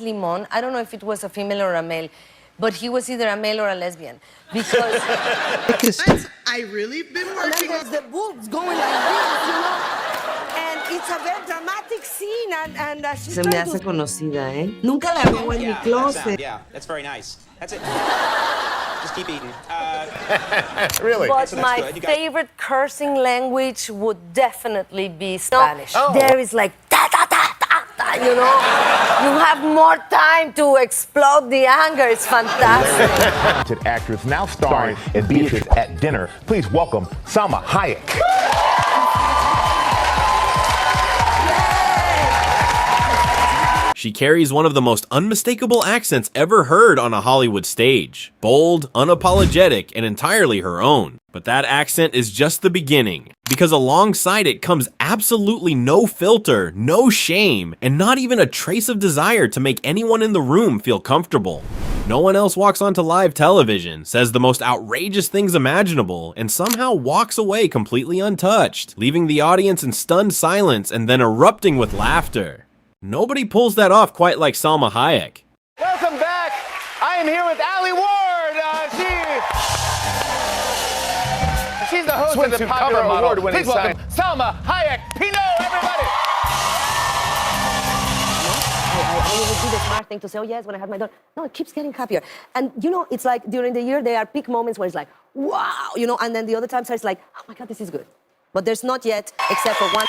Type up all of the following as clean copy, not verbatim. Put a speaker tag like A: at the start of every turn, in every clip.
A: Limon. I don't know if it was a female or a male, but he was either a male or a lesbian. Because
B: I really been
A: and
B: working
A: then there's the boobs going like this, you know? And it's a very dramatic scene, and she's
C: Se me hace conocida, ¿eh? Nunca la veo en mi closet.
D: Yeah, that's very nice. That's it. Just keep eating.
E: Really?
A: But my favorite cursing language would definitely be Spanish.
E: Oh.
A: There is like ta ta ta ta ta, you know? You have more time to explode the anger. It's fantastic.
E: Actress now starring in Beatrice at Dinner. Please welcome Salma Hayek.
F: She carries one of the most unmistakable accents ever heard on a Hollywood stage. Bold, unapologetic, and entirely her own. But that accent is just the beginning, because alongside it comes absolutely no filter, no shame, and not even a trace of desire to make anyone in the room feel comfortable. No one else walks onto live television, says the most outrageous things imaginable, and somehow walks away completely untouched, leaving the audience in stunned silence and then erupting with laughter. Nobody pulls that off quite like Salma Hayek.
E: Welcome back. I am here with Ali Ward. She's the host of the popular award-winning. Please welcome Salma Hayek. Pinot, everybody.
A: I would do the smart thing to say, oh yes, when I had my daughter. No, it keeps getting happier. And you know, it's like during the year, there are peak moments where it's like, wow, you know, and then the other times it's like, oh my God, this is good. But there's not yet, except for one.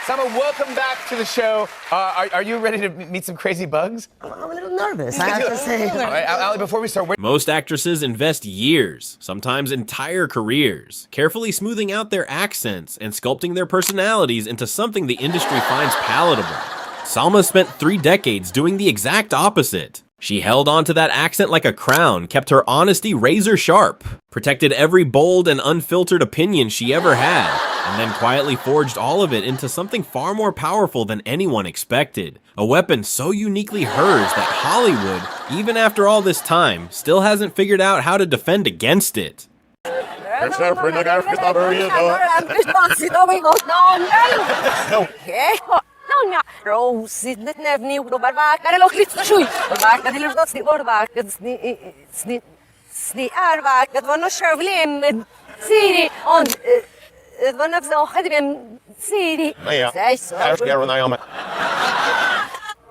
E: Salma, welcome back to the show. Are you ready to meet some crazy bugs?
C: I'm a little nervous, I have to say.
E: All right, Ali, before we start,
F: Most actresses invest years, sometimes entire careers, carefully smoothing out their accents and sculpting their personalities into something the industry finds palatable. Salma spent 3 decades doing the exact opposite. She held on to that accent like a crown, kept her honesty razor sharp, protected every bold and unfiltered opinion she ever had, and then quietly forged all of it into something far more powerful than anyone expected. A weapon so uniquely hers that Hollywood, even after all this time, still hasn't figured out how to defend against it.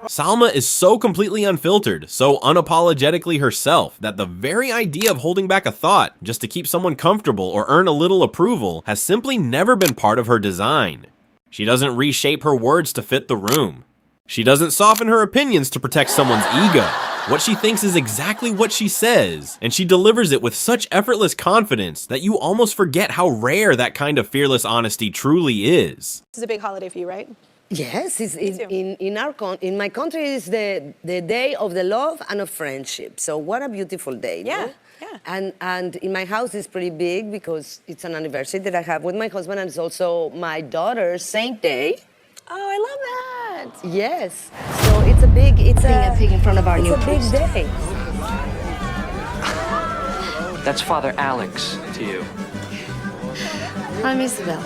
F: Salma is so completely unfiltered, so unapologetically herself, that the very idea of holding back a thought just to keep someone comfortable or earn a little approval has simply never been part of her design. She doesn't reshape her words to fit the room. She doesn't soften her opinions to protect someone's ego. What she thinks is exactly what she says, and she delivers it with such effortless confidence that you almost forget how rare that kind of fearless honesty truly is.
G: This is a big holiday for you, right?
C: Yes, in my country it's the day of the love and of friendship. So what a beautiful day.
G: Yeah,
C: no?
G: yeah.
C: And in my house it's pretty big because it's an anniversary that I have with my husband, and it's also my daughter's Saint Day.
G: Oh, I love that.
C: Yes. So it's a big,
A: Being a pig in front of our new
C: it's a big
A: priest.
C: day.
H: That's Father Alex to you.
A: I'm Isabel.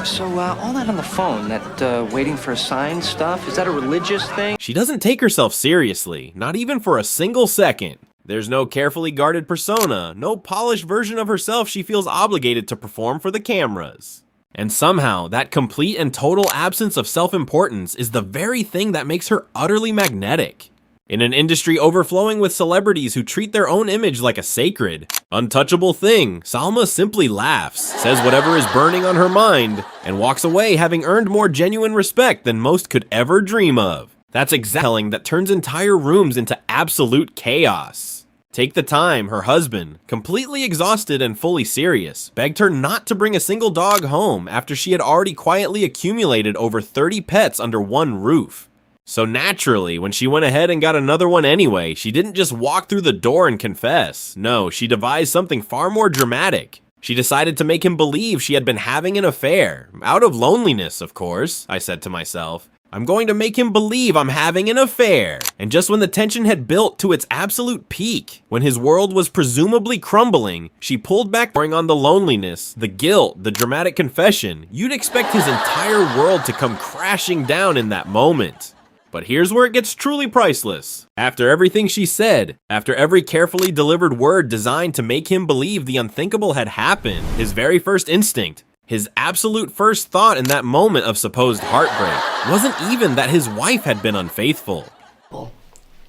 H: So, all that on the phone, that waiting for a sign stuff, is that a religious thing?
F: She doesn't take herself seriously, not even for a single second. There's no carefully guarded persona, no polished version of herself she feels obligated to perform for the cameras. And somehow, that complete and total absence of self-importance is the very thing that makes her utterly magnetic. In an industry overflowing with celebrities who treat their own image like a sacred, untouchable thing, Salma simply laughs, says whatever is burning on her mind, and walks away having earned more genuine respect than most could ever dream of. That's exactly that turns entire rooms into absolute chaos. Take the time, her husband, completely exhausted and fully serious, begged her not to bring a single dog home after she had already quietly accumulated over 30 pets under one roof. So naturally, when she went ahead and got another one anyway, she didn't just walk through the door and confess. No, she devised something far more dramatic. She decided to make him believe she had been having an affair. Out of loneliness, of course, I said to myself. I'm going to make him believe I'm having an affair. And just when the tension had built to its absolute peak, when his world was presumably crumbling, she pulled back, pouring on the loneliness, the guilt, the dramatic confession. You'd expect his entire world to come crashing down in that moment. But here's where it gets truly priceless. After everything she said, after every carefully delivered word designed to make him believe the unthinkable had happened, his very first instinct, his absolute first thought in that moment of supposed heartbreak, wasn't even that his wife had been unfaithful.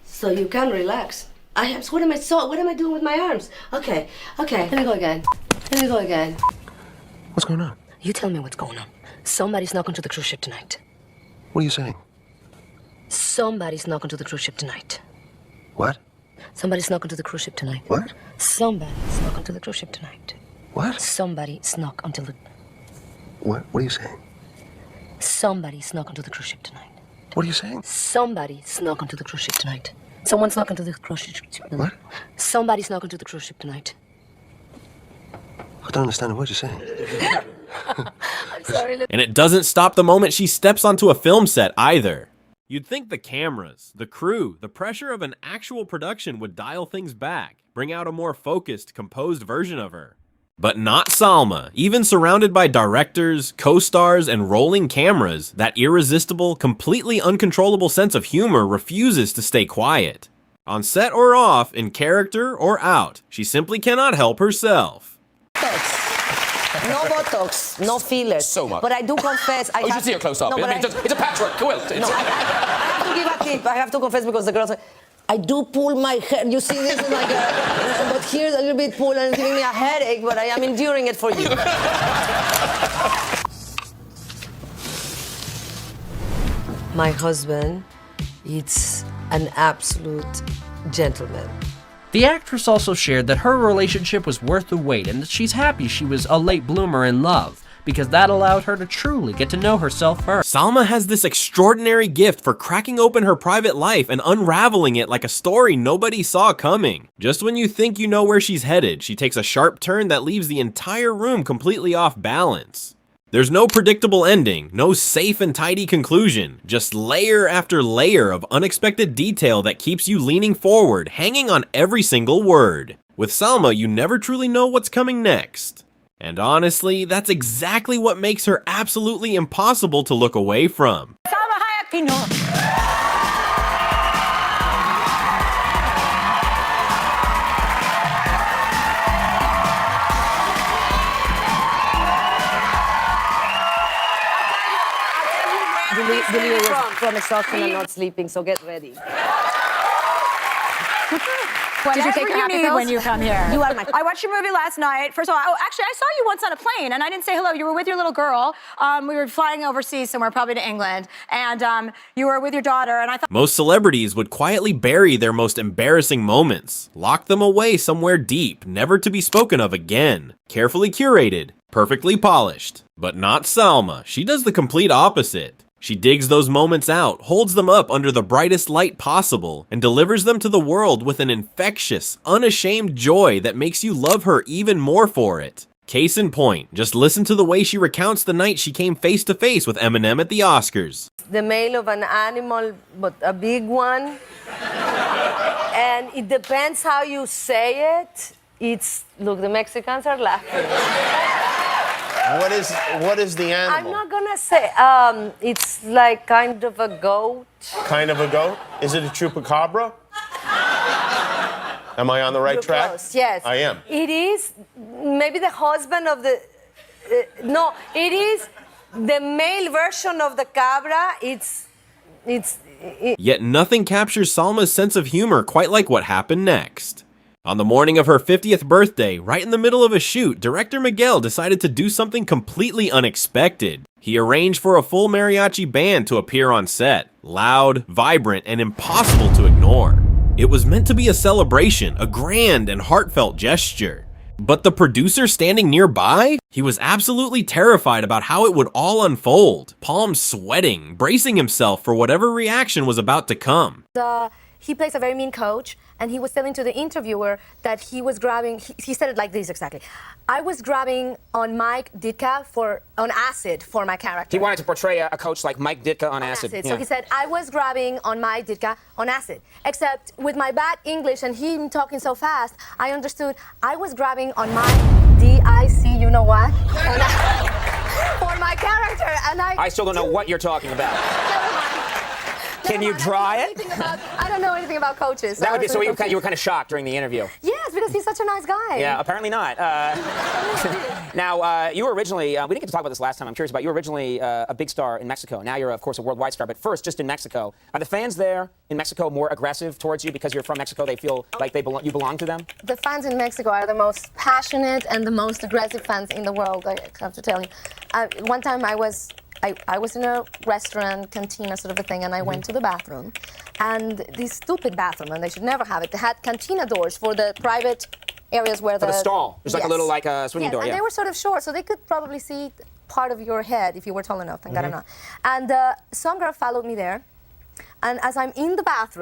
A: So you can relax. What am I doing with my arms? Okay. Let me go again.
H: What's going on?
A: You tell me what's going on. Somebody's knocking to the cruise ship tonight.
H: What are you saying?
A: Somebody's knocking to the cruise ship tonight.
H: What?
A: Somebody's knocking to the cruise ship tonight.
H: What?
A: Somebody's knocking to the cruise ship tonight.
H: What?
A: Somebody snuck until the...
H: What are you saying?
A: Somebody snuck onto the cruise ship tonight.
H: What are you saying?
A: Somebody snuck onto the cruise ship tonight. Someone snuck onto the cruise ship tonight.
H: What?
A: Somebody snuck onto the cruise ship tonight.
H: I don't understand what you're saying.
A: I'm sorry.
F: And it doesn't stop the moment she steps onto a film set either. You'd think the cameras, the crew, the pressure of an actual production would dial things back, bring out a more focused, composed version of her. But not Salma. Even surrounded by directors, co-stars, and rolling cameras, that irresistible, completely uncontrollable sense of humor refuses to stay quiet. On set or off, in character or out, she simply cannot help herself.
A: No Botox, no fillers.
D: So much.
A: But I do confess, I
D: Oh, you
A: have
D: should see a close-up.
A: No,
D: I mean, it's a patchwork quilt. It's...
A: No, I have to give a tip. I have to confess because the girls. I do pull my hair. You see this is like a, but here's a little bit pull and it's giving me a headache. But I am enduring it for you. My husband, it's an absolute gentleman.
I: The actress also shared that her relationship was worth the wait and that she's happy she was a late bloomer in love, because that allowed her to truly get to know herself first.
F: Salma has this extraordinary gift for cracking open her private life and unraveling it like a story nobody saw coming. Just when you think you know where she's headed, she takes a sharp turn that leaves the entire room completely off balance. There's no predictable ending, no safe and tidy conclusion, just layer after layer of unexpected detail that keeps you leaning forward, hanging on every single word. With Salma, you never truly know what's coming next. And honestly, that's exactly what makes her absolutely impossible to look away from.
G: Salma Hayek, Pino.
A: Julie was from exhaustion and not sleeping, so get ready.
G: Whatever you need when you come here.
A: You are my...
G: I watched your movie last night. First of all, actually, I saw you once on a plane, and I didn't say hello. You were with your little girl. We were flying overseas somewhere, probably to England, and you were with your daughter, and I thought...
F: Most celebrities would quietly bury their most embarrassing moments, lock them away somewhere deep, never to be spoken of again. Carefully curated, perfectly polished. But not Salma. She does the complete opposite. She digs those moments out, holds them up under the brightest light possible, and delivers them to the world with an infectious, unashamed joy that makes you love her even more for it. Case in point, just listen to the way she recounts the night she came face to face with Eminem at the Oscars.
A: The male of an animal, but a big one. And it depends how you say it. Look, the Mexicans are laughing.
E: What is the animal?
A: I'm not gonna say, it's like kind of a goat.
E: Kind of a goat? Is it a chupacabra? Am I on the right
A: You're
E: track?
A: close, yes.
E: I am.
A: It is maybe the husband of the, no, it is the male version of the cabra.
F: Yet nothing captures Salma's sense of humor quite like what happened next. On the morning of her 50th birthday, right in the middle of a shoot, director Miguel decided to do something completely unexpected. He arranged for a full mariachi band to appear on set, loud, vibrant, and impossible to ignore. It was meant to be a celebration, a grand and heartfelt gesture. But the producer standing nearby? He was absolutely terrified about how it would all unfold, palms sweating, bracing himself for whatever reaction was about to come.
J: he plays a very mean coach, and he was telling to the interviewer that he was grabbing, he said it like this exactly, I was grabbing on Mike Ditka on acid for my character.
D: He wanted to portray a coach like Mike Ditka on acid.
J: So he said, I was grabbing on Mike Ditka on acid. Except with my bad English and him talking so fast, I understood I was grabbing on my D-I-C, you know what? For my character, and
D: I still don't know what you're talking about. Can you draw it?
J: I don't know anything about coaches.
D: That would be so. You were kind of shocked during the interview.
J: Yes, because he's such a nice guy.
D: Yeah, apparently not. Now, you were originally, we didn't get to talk about this last time, I'm curious about, you were originally a big star in Mexico. Now you're, of course, a worldwide star, but first, just in Mexico. Are the fans there in Mexico more aggressive towards you because you're from Mexico? They feel like you belong to them?
J: The fans in Mexico are the most passionate and the most aggressive fans in the world, I have to tell you. One time I was in a restaurant, cantina sort of a thing, and I went to the bathroom. And this stupid bathroom, and they should never have it, they had cantina doors for the private areas where
D: For the stall. There's like a little swinging door,
J: and they were sort of short, so they could probably see part of your head if you were tall enough, thank God I'm not. And some girl followed me there, and as I'm in the bathroom,